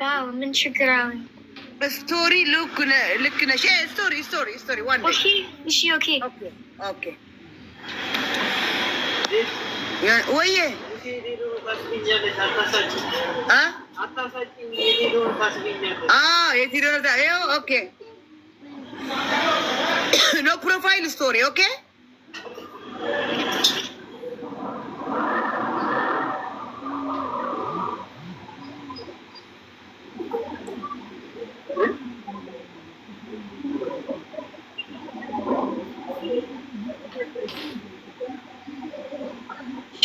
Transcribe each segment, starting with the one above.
من شكرا ستوري لكنا شيء ستوري وان اوكي يا ويه يتيرون ده اوكي no profile story okay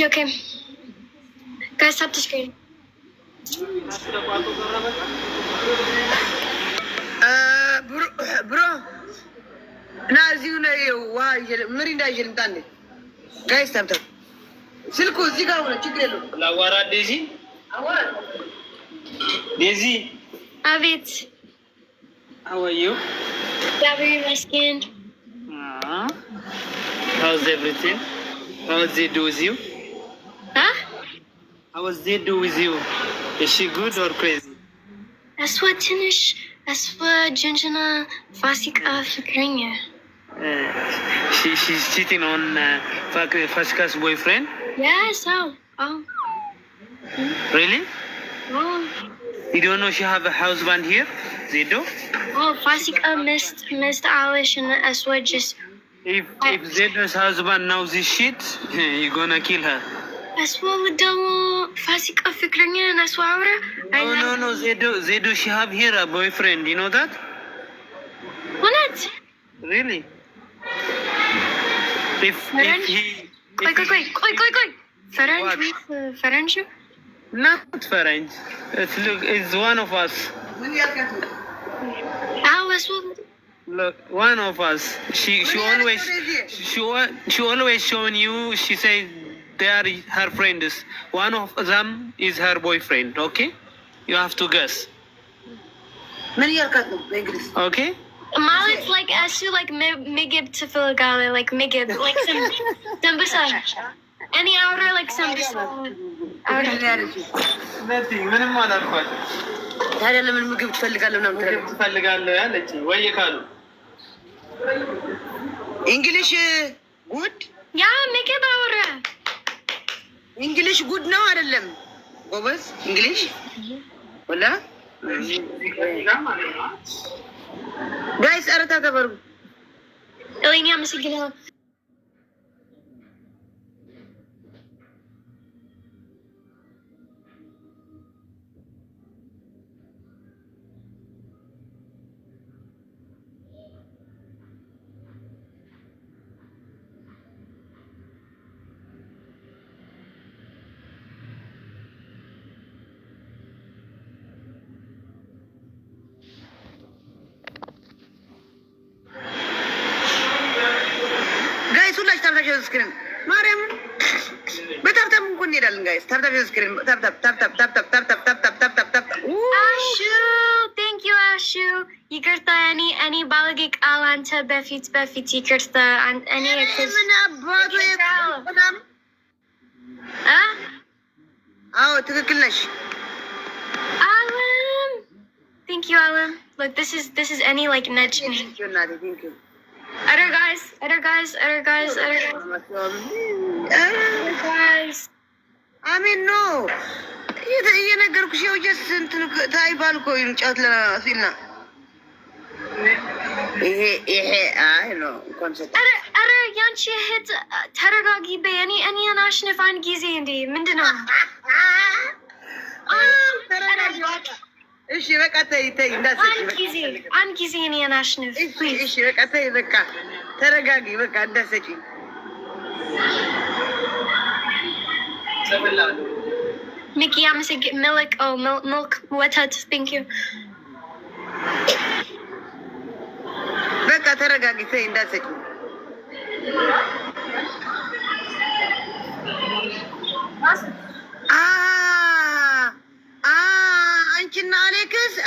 Okay. Guys, stop the screen. Bro. Mirinda Tande. Guys, stop. Silko Ziga Chigelo. Lawara Daisy? Daisy. Abit. How are you? Very my skin. How's everything? How's they do with you? Huh? How was they do with you? Is she good or crazy? أسوأ جنجنا فاسقة فكرينيا. She's cheating on Fasika's boyfriend? Yes, oh. Really? Oh. You don't know she have a husband here? They do? Oh, Fasika missed Alish and Aswa just... If Zedo's husband knows this shit, you're gonna kill her. Aswa double Fasika Fikrinya and Aswara? No, Zedo, she have here a boyfriend, you know that? What? Really? If he... Quick. Faranj? Not Faranj. It's one of us. Look, one of us. She always showing you. She says they are her friends. One of them is her boyfriend. Okay, you have to guess. Okay. It's like Asu, like Migib to Philagale, like Migib, like some Busa. Any outer, like some Busa. Nothing. ምንም አላልኳት። ታዲያ ለምን ምግብ ትፈልጋለህ ነው የምትለው? ትፈልጋለህ ያለች ወይ ካሉ እንግሊሽ ጉድ ያ ምግብ አወራ እንግሊሽ ጉድ ነው አይደለም? ጎበዝ እንግሊሽ ወላ ጋይስ አረታ ተበሩ እኔ አመሰግናለሁ። ስክሪን ማርያም በታብታብ እንኳን እንሄዳለን ጋይስ ታብታብ ስክሪን ታብታብ አሹ ቴንክ ዩ አሹ ይቅርታ እኔ ባለጌ ቃል አንተ በፊት ይቅርታ እኔ ምን አባቱ የለም አዎ ትክክል ነሽ አለም ቴንክ ዩ አለም look this is any like nudge me thank you Other guys. I mean, no. You ነገርኩሽ ያው ጀስት እንትን ታይባል እኮ ጫት ለሲልና ይሄ አይ ነው ኮንሰፕት አረ ያንቺ እህት ተረጋጊ በእኔ አናሽንፍ አንድ ጊዜ እንዴ ምንድነው እሺ በቃ ተይ እንዳትሰጪ አንድ ጊዜ እኔ አናሽንፍ እሺ በቃ ተይ በቃ ተረጋጊ በቃ እንዳትሰጪ Mickey, I'm gonna get milk, ወተት, thank you. በቃ ተረጋጊ ተይ እንዳትሰጪ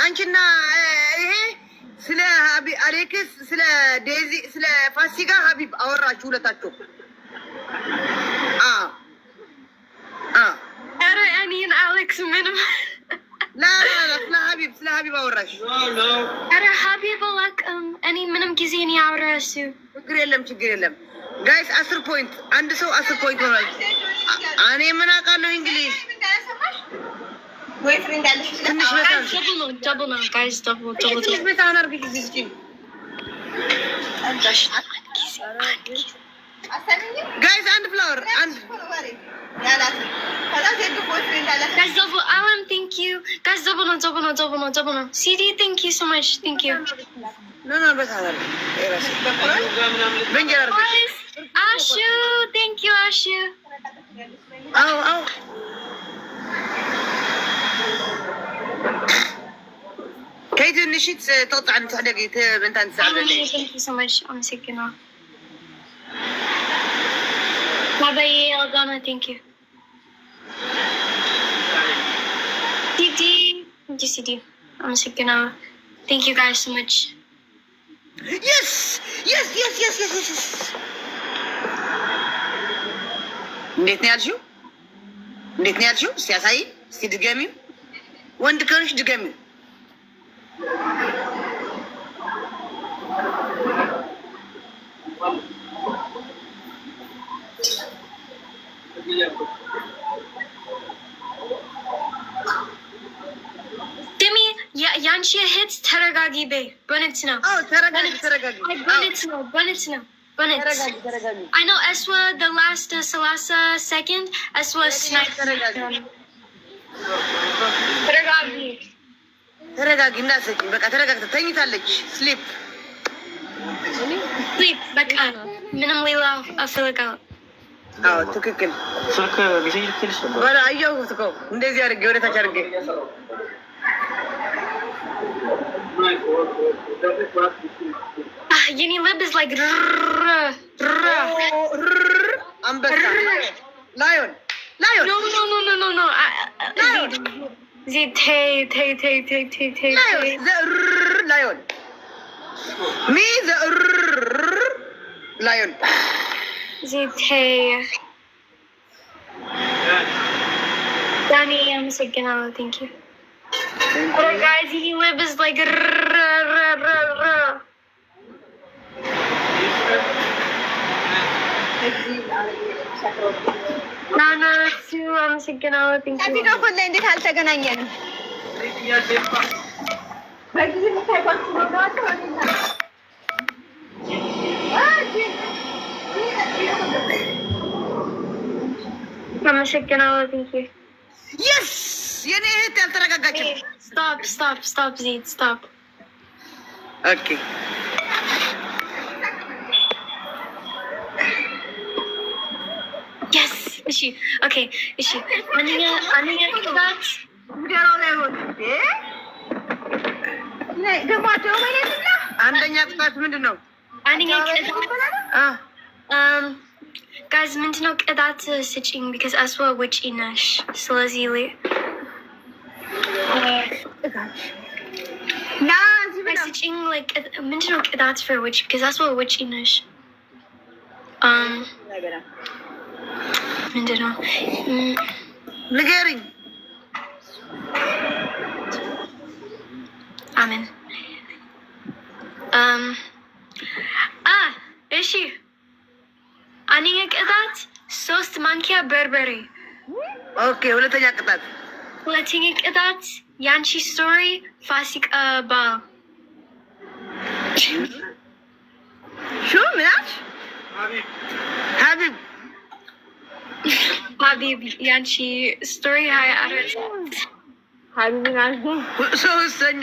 አንቺና ይሄ ስለ አሌክስ ስለ ዴዚ ስለ ፋሲካ ሀቢብ አወራችሁ ሁለታችሁ ኧረ እኔን አሌክስ ምንም لا ስለ ሀቢብ አወራሽ። ኧረ ሀቢብ አላውቅም እኔ ምንም ጊዜ ነው ያወራው እሱ። ችግር የለም ጋይስ 10 ፖይንት አንድ ሰው 10 ፖይንት ሆኗል። እኔ ምን አውቃለሁ እንግሊዝ ትንሽ double ነው guys double ትንሽ በጣም አርግ ጊዜ ጋይስ አንድ ፍላወር አንድ guys double Alan thank you guys double no CD thank you so much thank you no በጣም አርግ እራስ በእንጀራ አርግ Ashu thank you Ashu አው كيف النشيد تقطع عن تحدقي بنت عن ساعة thank you so much አመሰግናለሁ ባባዬ አልጋና thank you CD አመሰግናለሁ thank you guys so much yes እንዴት ነው ያልሽው እስቲ ያሳይ እስቲ ድገሚው ወንድ ከሆንሽ ድገሚው ደሚ ያንቺ እህት ተረጋጊ በይ በእውነት ነው ተረጋጊ በእውነት ነው I know Eswa the last Salasa second Eswa snipe ተረጋጊ እንዳትሰጪ በቃ ተረጋግታ ተኝታለች ስሊፕ በቃ ምንም ሌላ አፈልጋለሁ ትክክል ስልክ ሜሴጅ ልትልሽ ነበር ወራ አየሁት እኮ እንደዚህ አድርጌ ወደ ታች አድርጌ የኔ ልብ is like አንበሳ ላዮን no tay ላዮን ሚ ላዮን Danny, I'm so gonna thank you. Oh guys, he live is like No, too, I'm so gonna thank you. Tapi kau pun endet hal tergenanya. አመሰግናለሁ thank you yes የኔ እህት ያልተረጋጋችም stop Zed stop okay yes እሺ okay እሺ አንኛ ቅጣት ምንድነው ነው ደማቸው ማለት ነው አንደኛ ቅጣት ምንድነው አንኛ ቅጣት guys ምንድነው ቅጣት ስጪኝ because Aswa ውጪ ነሽ ስለዚህ ና ዝም ስጪኝ like ምንድነው ቅጣት for which because Aswa ውጪ ነሽ ምንድነው ንገሪኝ አሜን እሺ አንደኛ ቅጣት 3 ማንኪያ በርበሬ ኦኬ ሁለተኛ ቅጣት ያንቺ ስቶሪ ፋሲካ በዓል ሹ ምናሽ ሀቢብ ያንቺ ስቶሪ 24 ሀቢብ ናሽ ሶስተኛ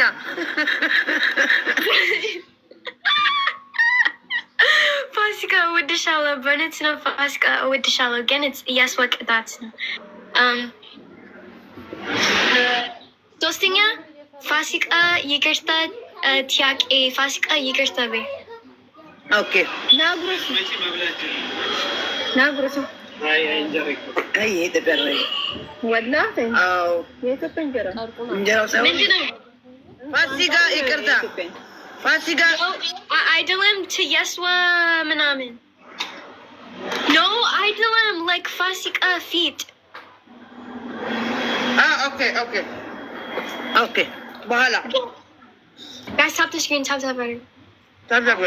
ፋሲካ እወድሻለሁ በእውነት ነው ፋሲካ እወድሻለሁ ግን እያስወቅጣት ነው ሶስተኛ ፋሲካ ይቅርታ ጥያቄ ፋሲካ ይቅርታ በይ ኦኬ ናጉረሱ አይ ኢትዮጵያ ነው ወላሂ አዎ የኢትዮጵያ እንጀራው ሰው ምንድነው ፋሲካ ይቅርታ ፋሲካ አይደለም ትየስዋ ምናምን no አይደለም like ፋሲካ ፊት ኦኬ ኦኬ በኋላ Guys, tap the screen, tap. ታብታብ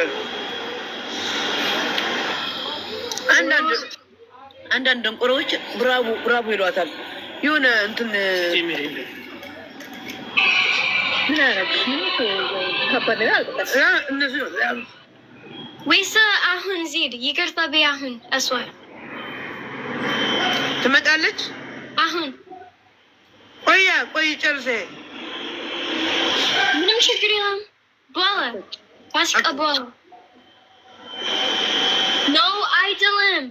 አንዳንድ ደንቆሮች ብራቮ ብራቮ ይሏታል። የሆነ እንትን እነሱ ወይስ አሁን ዜድ ይቅርታ በይ። አሁን እሷ ትመጣለች። አሁን ቆይ ጨርሴ ምንም ችግር የለም። በኋላ ፋሲካ በኋላ ኖ አይደለም።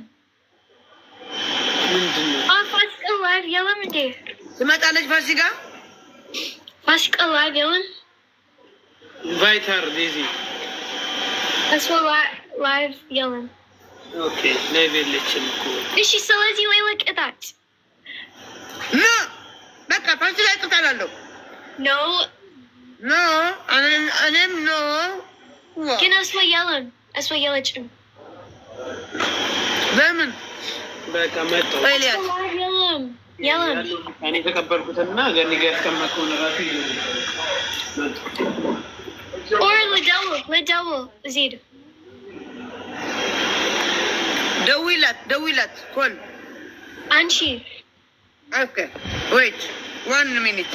ፋሲካ ላይቭ የለም እንዴ? ትመጣለች ፋሲካ ላይቭ የለም። ኢንቫይት ሄር ዴዚ። እሷ ላይቭ የለም። ኦኬ ላይቭ የለችም እኮ። እሺ ስለዚህ ወይ ቅጣት ኖ በቃ ፋሲካ ይቅጣላለሁ። ኖ እኔም ኖ ግን እሷ የለችም። ለምን በቃ መጣሁ። የለም እኔ ተቀበልኩትና ገኒ ጋር ያስቀመጥኩት እራሱ ኦር ልደውል ዜድ ደውይላት ኮል አንቺ ኦኬ ዌይት 1 minute